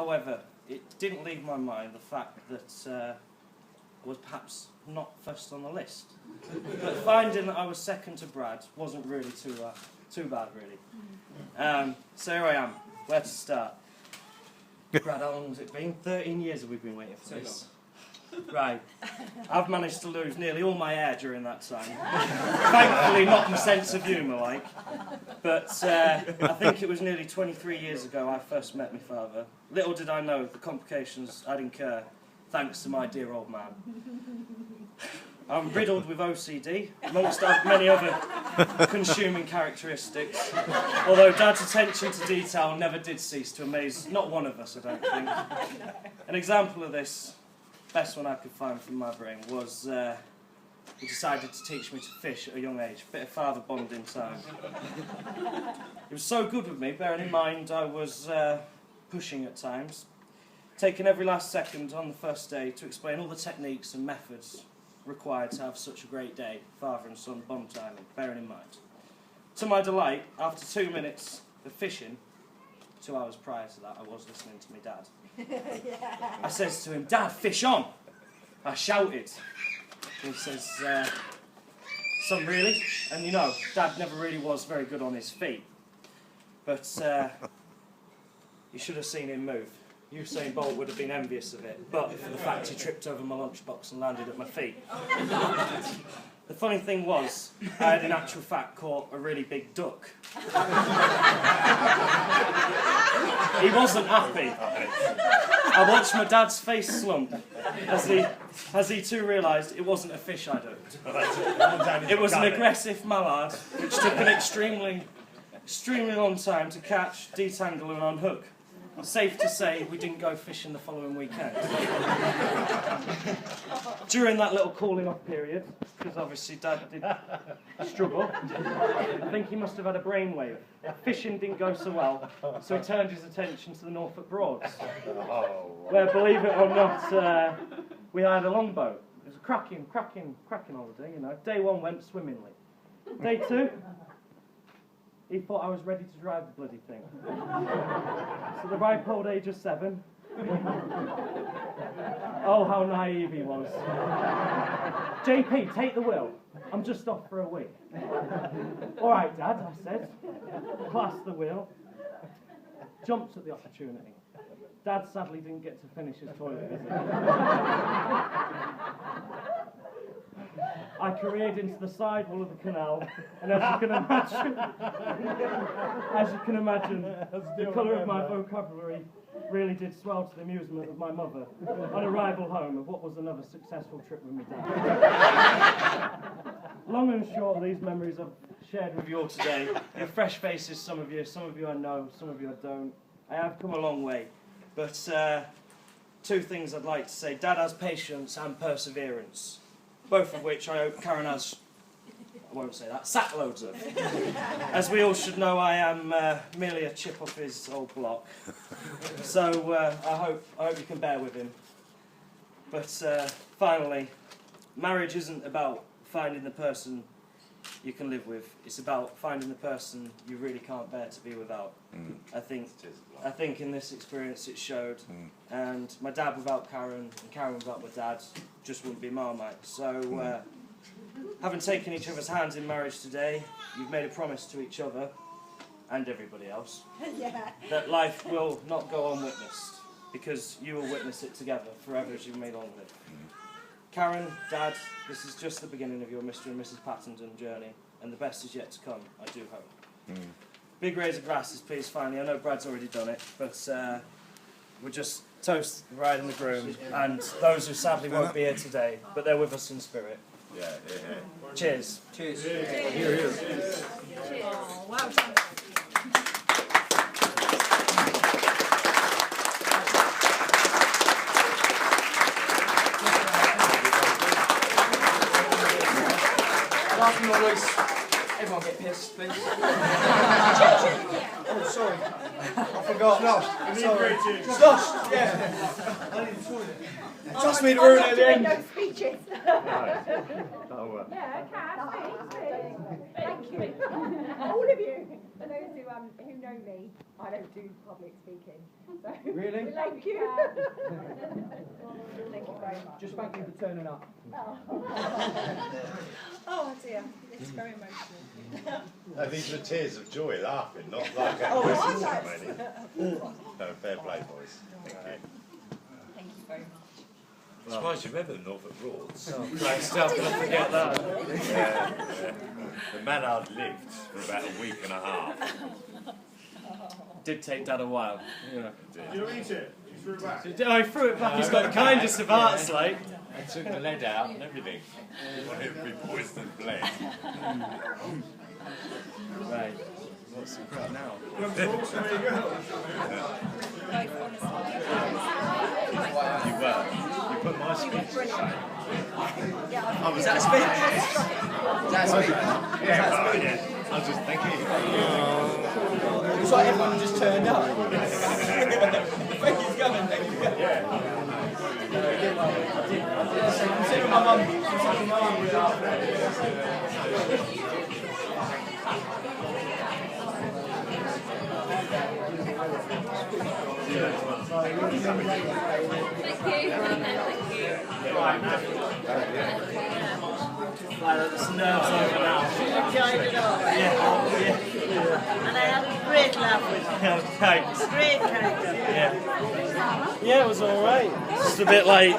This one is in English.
However, it didn't leave my mind the fact that I was perhaps not first on the list. But finding that I was second to Brad wasn't really too bad, really. So here I am. Where to start? Brad, how long has it been? 13 years have we been waiting for this? Right. I've managed to lose nearly all my hair during that time. Thankfully not my sense of humour, like. But I think it was nearly 23 years ago I first met my father. Little did I know the complications I'd incur, thanks to my dear old man. I'm riddled with OCD, amongst many other consuming characteristics, although Dad's attention to detail never did cease to amaze not one of us, I don't think. An example of this, best one I could find from my brain, was he decided to teach me to fish at a young age, bit of father bonding time. He was so good with me, bearing in mind I was pushing at times, taking every last second on the first day to explain all the techniques and methods required to have such a great day, father and son bond timing, bearing in mind. To my delight, after 2 minutes of fishing, 2 hours prior to that, I was listening to my dad. I says to him, "Dad, fish on!" I shouted. He says, "Son, really?" And you know, Dad never really was very good on his feet. But you should have seen him move. Usain Bolt would have been envious of it, but for the fact he tripped over my lunchbox and landed at my feet. The funny thing was, I had in actual fact caught a really big duck. He wasn't happy. I watched my dad's face slump as he too realised it wasn't a fish I'd hooked. It was an aggressive mallard, which took an extremely long time to catch, detangle and unhook. Safe to say, we didn't go fishing the following weekend. During that little cooling off period, because obviously Dad did struggle, I think he must have had a brainwave. Fishing didn't go so well, so he turned his attention to the Norfolk Broads, where, believe it or not, we hired a longboat. It was a cracking holiday, you know. Day 1 went swimmingly. Day 2, he thought I was ready to drive the bloody thing. So the ripe old age of 7. Oh, how naive he was. "JP, take the wheel. I'm just off for a wee." "All right, Dad," I said. Clasped the wheel. Jumped at the opportunity. Dad sadly didn't get to finish his toilet visit. I careered into the side wall of the canal, and as you can imagine, the colour of my vocabulary really did swell to the amusement of my mother on arrival home of what was another successful trip with my dad. Long and short of these memories I've shared with you all today, you're fresh faces, some of you I know, some of you I don't. I have come a long way, but 2 things I'd like to say. Dad has patience and perseverance, both of which I hope Karen has, I won't say that, sackloads of. As we all should know, I am merely a chip off his old block. So I hope you can bear with him. But finally, marriage isn't about finding the person you can live with. It's about finding the person you really can't bear to be without. I think in this experience it showed. And my dad without Karen and Karen without my dad just wouldn't be Marmite. So having taken each other's hands in marriage today, you've made a promise to each other and everybody else that life will not go unwitnessed, because you will witness it together forever as you may long live. Karen, Dad, this is just the beginning of your Mr. and Mrs. Pattenden journey, and the best is yet to come, I do hope. Big raise of glasses, please, finally. I know Brad's already done it, but we'll just toast the bride and the groom, and those who sadly won't be here today, but they're with us in spirit. Yeah. Cheers. Cheers. Cheers. Cheers. Oh, well done. Last but not least, everyone get pissed, please. Oh, sorry. I forgot. Sloshed. Sorry. Sloshed, yeah. I need the toilet. Trust me to ruin it at the end. No speeches. That'll work. Yeah, okay. Thank you. All of you. For those who know me, I don't do public speaking. So Really? Thank you. Thank you very much. Just thank you for turning up. Oh dear, it's very emotional. No, these were tears of joy, laughing, not like a ceremony. No, fair play, boys. Thank you. Thank you very much. I'm surprised you remember the Norfolk Broads. Great stuff, don't forget that. Yeah. The man I'd lived for about a week and a half. Did take Dad a while. You know. Did you eat it? You threw it back? Oh, he threw it back. He's got the kindest of hearts, like. I took the lead out and everything. Didn't want it to be poisoned bled. Right. What's the crap now? Where you go? You were. You put my speech aside. Oh, was that a speech? Was that a speech? Yeah, right, yeah. I was just thank you. It's like everyone just turned up. Thank you for coming, thank you for coming. Yeah. Consider my mum. Consider my mum was after. There's nerves over now. Enjoyed it all. Yeah. And I had a great laugh with him. Thanks. Great character. Yeah. Yeah, it was alright. Just a bit like,